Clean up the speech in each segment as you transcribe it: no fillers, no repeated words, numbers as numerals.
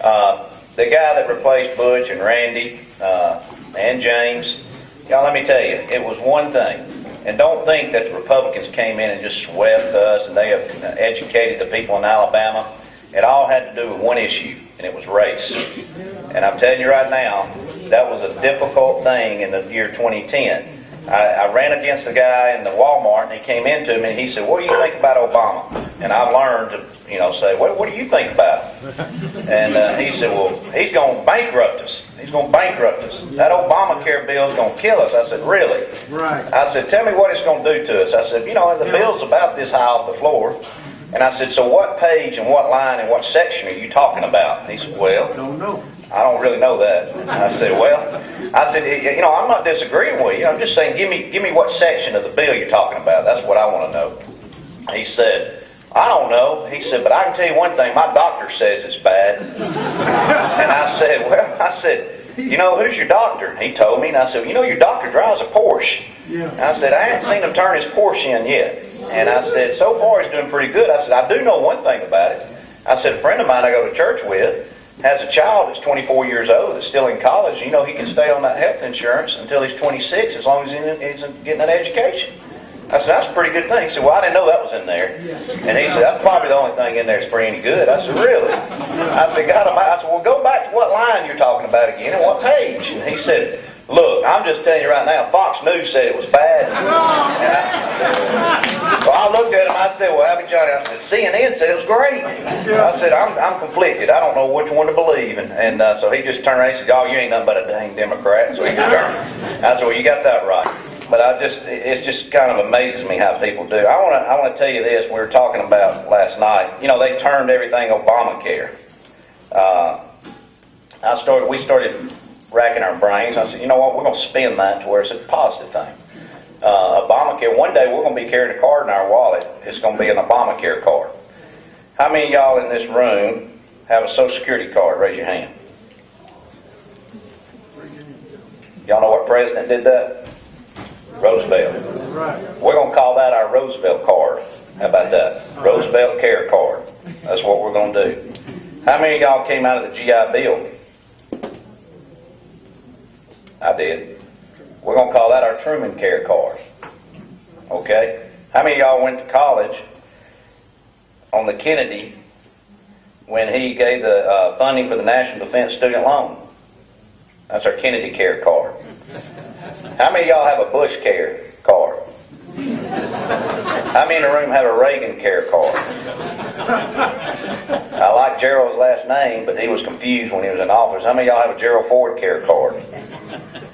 The guy that replaced Butch and Randy and James, y'all, let me tell you, it was one thing. And don't think that the Republicans came in and just swept us and they have educated the people in Alabama. It all had to do with one issue, and it was race. And I'm telling you right now, that was a difficult thing in the year 2010. I ran against a guy in the Walmart, and he came into me and he said, "What do you think about Obama?" And I learned to, say, "What do you think about him?" And he said, "Well, he's going to bankrupt us. He's going to bankrupt us. That Obamacare bill is going to kill us." I said, "Really?" Right. I said, "Tell me what it's going to do to us." I said, "The bill's about this high off the floor." And I said, "So what page and what line and what section are you talking about?" And he said, "Well, Don't know. I don't really know that." I said, "I'm not disagreeing with you. I'm just saying, give me what section of the bill you're talking about. That's what I want to know." He said, "I don't know." He said, "But I can tell you one thing. My doctor says it's bad." And I said, "Who's your doctor?" And he told me, and I said, "Your doctor drives a Porsche." Yeah. And I said, "I haven't seen him turn his Porsche in yet." And I said, "So far he's doing pretty good." I said, "I do know one thing about it." I said, "A friend of mine I go to church with has a child that's 24 years old that's still in college. He can stay on that health insurance until he's 26 as long as he's getting an education." I said, "That's a pretty good thing." He said, "Well, I didn't know that was in there." And he said, "That's probably the only thing in there that's pretty any good." I said, "Really?" I said, "God Almighty." I said, "Well, go back to what line you're talking about again and what page." And he said, "Look, I'm just telling you right now, Fox News said it was bad." So I looked at him, I said, "Well, Happy Johnny," I said, "CNN said it was great." I said, I'm conflicted. I don't know which one to believe. And so he just turned around and said, "Y'all, you ain't nothing but a dang Democrat." So he just turned. I said, "Well, you got that right." But it just kind of amazes me how people do. I want to tell you this. We were talking about last night. They turned everything Obamacare. We started racking our brains. I said, "You know what? We're going to spin that to where it's a positive thing." Obamacare. One day we're going to be carrying a card in our wallet. It's going to be an Obamacare card. How many of y'all in this room have a Social Security card? Raise your hand. Y'all know what president did that? Roosevelt. Right. We're going to call that our Roosevelt card. How about that? Roosevelt Care Card. That's what we're going to do. How many of y'all came out of the GI Bill? I did. We're going to call that our Truman Care Card. Okay? How many of y'all went to college on the Kennedy when he gave the funding for the National Defense Student Loan? That's our Kennedy Care Card. How many of y'all have a Bush Care Card? How many in the room have a Reagan Care Card? I like Gerald's last name, but he was confused when he was in office. How many of y'all have a Gerald Ford Care Card?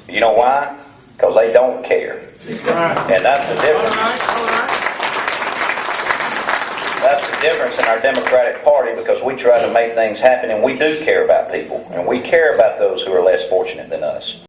You know why? Because they don't care. And that's the difference. That's the difference in our Democratic Party, because we try to make things happen, and we do care about people, and we care about those who are less fortunate than us.